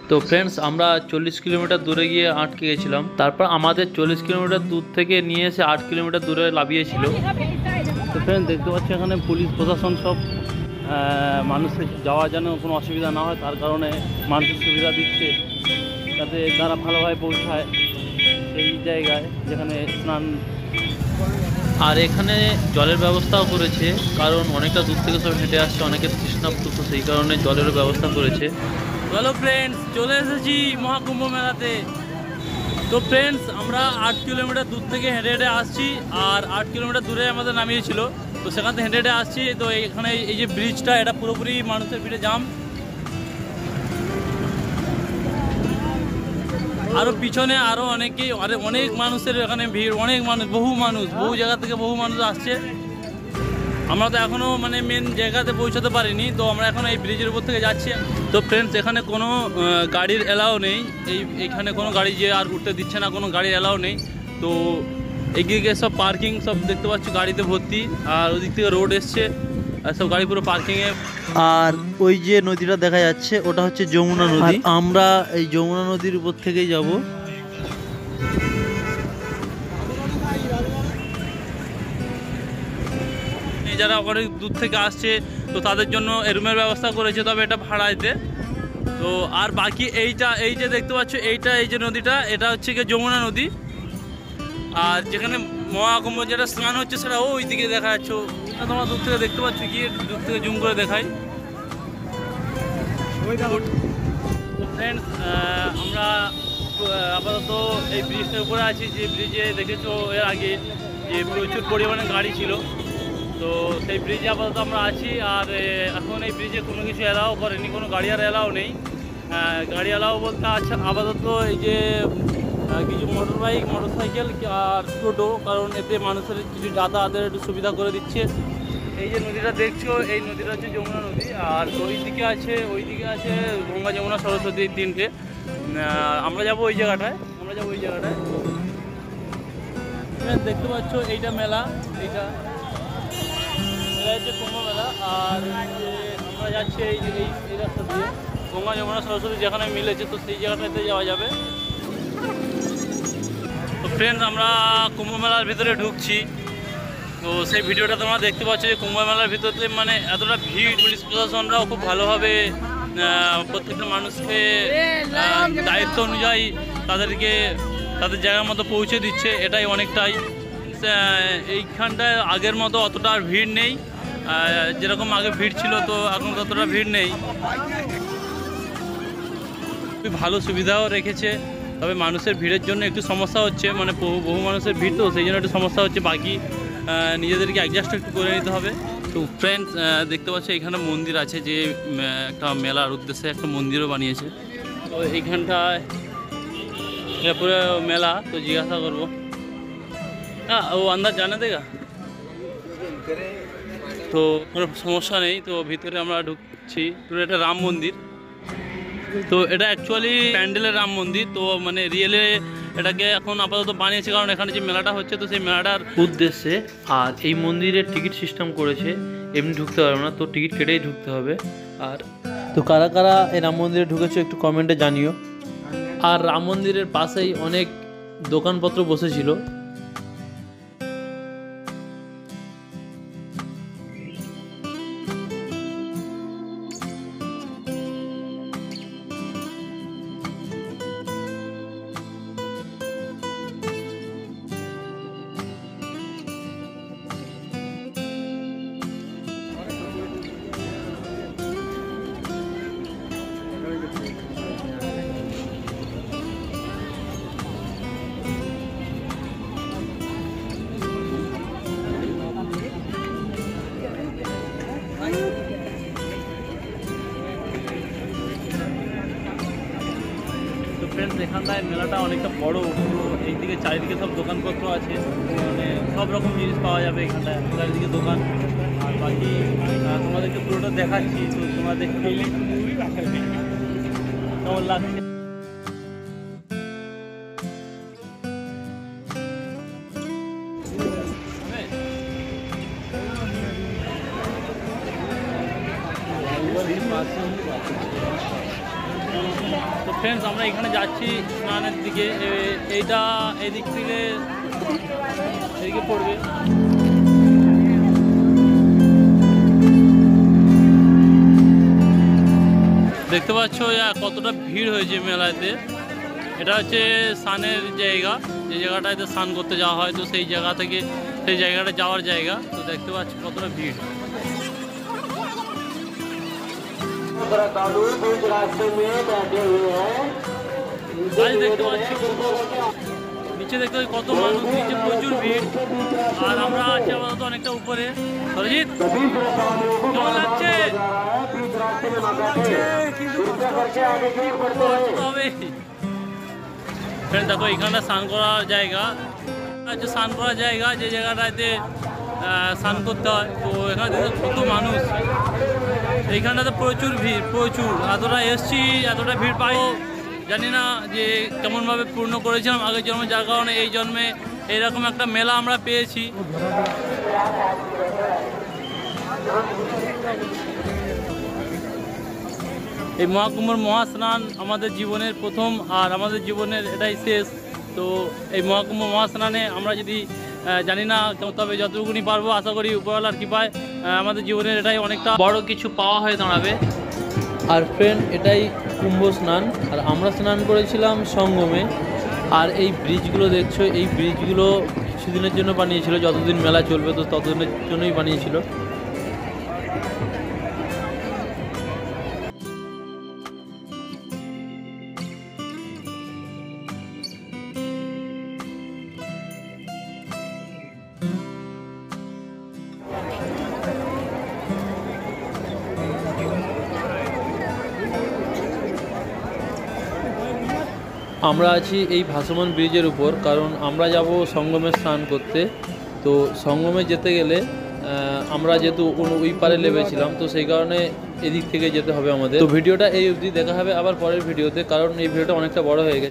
তো ফ্রেন্ডস আমরা 40 কিলোমিটার দূরে গিয়ে আটকে গেছিলাম। তারপর আমাদের 40 কিলোমিটার দূর থেকে নিয়ে এসে 8 কিলোমিটার দূরে লাভিয়েছিল। তো ফ্রেন্ডস দেখতে পাচ্ছি এখানে পুলিশ প্রশাসন সব মানুষের যাওয়া যেন কোনো অসুবিধা না হয় তার কারণে মানুষের সুবিধা দিচ্ছে, যাতে তারা ভালোভাবে পৌঁছায় সেই জায়গায় যেখানে স্নান। আর এখানে জলের ব্যবস্থাও করেছে, কারণ অনেকটা দূর থেকে সব হেঁটে আসছে, অনেকের তৃষ্ণার্ত, তো সেই কারণে জলেরও ব্যবস্থা করেছে। হ্যালো ফ্রেন্ডস, চলে এসেছি মহাকুম্ভ মেলাতে। তো ফ্রেন্ডস আমরা 8 কিলোমিটার দূর থেকে হেঁটে হেঁটে আসছি, আর 8 কিলোমিটার দূরে আমাদের নামিয়েছিল, তো সেখান থেকে হেঁটে হেঁটে আসছি। তো এখানে এই যে ব্রিজটা, এটা পুরোপুরি মানুষের ভিড়ে জাম। আরও পিছনে আরও অনেক মানুষের এখানে ভিড়, অনেক মানুষ, বহু জায়গা থেকে বহু মানুষ আসছে। আমরা তো এখনও মেন জায়গাতে পৌঁছাতে পারিনি, তো আমরা এখন এই ব্রিজের উপর থেকে যাচ্ছি। তো ফ্রেন্ডস এখানে কোনো গাড়ির অ্যালাউ নেই, এইখানে কোনো গাড়ি যে আর উঠতে দিচ্ছে না, কোনো গাড়ির অ্যালাউ নেই। তো এদিকে সব পার্কিং সব দেখতে পাচ্ছ গাড়িতে ভর্তি, আর ওদিক থেকে রোড এসছে, আর সব গাড়ি পুরো পার্কিংয়ে। আর ওই যে নদীটা দেখা যাচ্ছে ওটা হচ্ছে যমুনা নদী। আমরা এই যমুনা নদীর উপর থেকেই যাব। যারা অনেক দূর থেকে আসছে তো তাদের জন্য রুমের ব্যবস্থা করেছে, তবে এটা ভাড়াইতে। তো আর বাকি এই যে দেখতে পাচ্ছ এই যে নদীটা, এটা হচ্ছে গিয়ে যমুনা নদী। আর যেখানে মহাকুম্ভ যেটা স্নান হচ্ছে সেটা ওই দিকে দেখা যাচ্ছে, তোমরা দূর থেকে দেখতে পাচ্ছ, গিয়ে দূর থেকে জুম করে দেখাই। ফ্রেন্ডস আমরা আপাতত এই ব্রিজটার উপরে আছি, যে ব্রিজে দেখেছো এর আগে যে প্রচুর পরিমাণে গাড়ি ছিল, তো সেই ব্রিজে আপাতত আমরা আছি। আর এখন এই ব্রিজে কোনো কিছু অ্যালাও করেনি, কোনো গাড়ি আর অ্যালাও নেই। গাড়ি অ্যালাও বলতে আচ্ছা আপাতত এই যে কিছু মোটরসাইকেল আর টোটো, কারণ এতে মানুষের কিছু যাতায়াতের একটু সুবিধা করে দিচ্ছে। এই যে নদীটা দেখছো, এই নদীটা হচ্ছে যমুনা নদী, আর ওইদিকে আছে গঙ্গা, যমুনা, সরস্বতী, এই তিনটে। আমরা যাবো ওই জায়গাটায়, দেখতে পাচ্ছ এইটা মেলা, এটা হচ্ছে কুম্ভ মেলা। আর আমরা যাচ্ছি এই রাস্তা দিয়ে, গঙ্গা, যমুনা, সরস্বতী যেখানে মিলেছে, তো সেই জায়গাটাতে যাওয়া যাবে। তো ফ্রেন্ডস আমরা কুম্ভ মেলার ভিতরে ঢুকছি, তো সেই ভিডিওটা তোমরা দেখতে পাচ্ছ যে কুম্ভ মেলার ভিতরে এতটা ভিড়, পুলিশ প্রশাসনরাও খুব ভালোভাবে প্রত্যেকটা মানুষকে দায়িত্ব অনুযায়ী তাদেরকে তাদের জায়গার মতো পৌঁছে দিচ্ছে, এটাই অনেকটাই। এইখানটায় আগের মতো অতটা আর ভিড় নেই, যেরকম আগে ভিড় ছিল, তো এখন ততটা ভিড় নেই। খুবই ভালো সুবিধাও রেখেছে, তবে মানুষের ভিড়ের জন্য একটু সমস্যা হচ্ছে, বহু মানুষের ভিড়, তো সেই জন্য একটু সমস্যা হচ্ছে। বাকি নিজেদেরকে অ্যাডজাস্ট একটু করে নিতে হবে। তো ফ্রেন্ডস দেখতে পাচ্ছি এখানে মন্দির আছে, যে একটা মেলার উদ্দেশ্যে একটা মন্দিরও বানিয়েছে। তো এইখানটায় পুরো মেলা, তো জিজ্ঞাসা করবো হ্যাঁ ও আন্দাজ জানে দেগা, তো কোনো সমস্যা নেই। তো ভিতরে আমরা ঢুকছি, পুরো এটা রাম মন্দির। তো এটা অ্যাকচুয়ালি প্যান্ডেলের রাম মন্দির, তো রিয়েলে এটাকে এখন আপাতত বানিয়েছে, কারণ এখানে যে মেলাটা হচ্ছে, তো সেই মেলাটার উদ্দেশ্যে। আর এই মন্দিরের টিকিট সিস্টেম করেছে, এমনি ঢুকতে পারবে না, তো টিকিট কেটেই ঢুকতে হবে। আর তো কারা কারা এই রাম মন্দিরে ঢুকেছো একটু কমেন্টে জানিও। আর রাম মন্দিরের পাশেই অনেক দোকানপত্র বসেছিল। এখানটায় মেলাটা অনেকটা বড়, এইদিকে চারিদিকে সব দোকানপত্র আছে, সব রকম জিনিস পাওয়া যাবে এখানটায়, চারিদিকে দোকান। আর বাকি তোমাদেরকে পুরোটা দেখাচ্ছি, তো তোমরা দেখতে কেমন লাগছে। তো ফ্রেন্ডস আমরা এখানে যাচ্ছি স্নানের দিকে। এইটা এদিক থেকে এদিকে পড়বে। দেখতে পাচ্ছ কতটা ভিড় হয়েছে মেলাতে। এটা হচ্ছে স্নানের জায়গা, যে জায়গাটাতে স্নান করতে যাওয়া হয়, তো সেই জায়গা থেকে সেই জায়গাটা যাওয়ার জায়গা। তো দেখতে পাচ্ছ কতটা ভিড়। দেখতে পাচ্ছ নিচে দেখতে কত মানুষ, নিচে প্রচুর ভিড়। আর আমরা আছি আপাতত অনেকটা উপরে। সরজিৎ কেমন লাগছে? দেখো এখানটা স্নান করার জায়গা, স্নান করার জায়গা যে জায়গাটাতে স্নান করতে হয়। তো এখানে কত মানুষ, এইখানটাতে প্রচুর ভিড়, প্রচুর। এতটা এসছি, এতটা ভিড় পাই জানি না যে কেমনভাবে পূর্ণ করেছিলাম আগের জন্মে, যার কারণে এই জন্মে এইরকম একটা মেলা আমরা পেয়েছি। এই মহাকুম্ভর মহাস্নান আমাদের জীবনের প্রথম, আর আমাদের জীবনের এটাই শেষ। তো এই মহাকুম্ভ মহাস্নানে আমরা যদি জানি না, তবে যতটুকুনি পারবো আশা করি উপরওয়ালার কৃপায় আমাদের জীবনের এটাই অনেকটা বড় কিছু পাওয়া হয়ে দাঁড়াবে। আর ফ্রেন্ড, এটাই কুম্ভ স্নান। আর আমরা স্নান করেছিলাম সঙ্গমে। আর এই ব্রিজগুলো দেখছো, এই ব্রিজগুলো কিছুদিনের জন্য বানিয়েছিল, যতদিন মেলা চলবে তো ততদিনের জন্যই বানিয়েছিল। আমরা আছি এই ভাসমান ব্রিজের উপর, কারণ আমরা যাব সঙ্গমে স্নান করতে। তো সঙ্গমে যেতে গেলে আমরা যেহেতু ওই পারে লেবেছিলাম, তো সেই কারণে এদিক থেকে যেতে হবে আমাদের। তো ভিডিওটা এই অবধি, দেখা হবে আবার পরের ভিডিওতে, কারণ এই ভিডিওটা অনেকটা বড় হয়ে গেছে।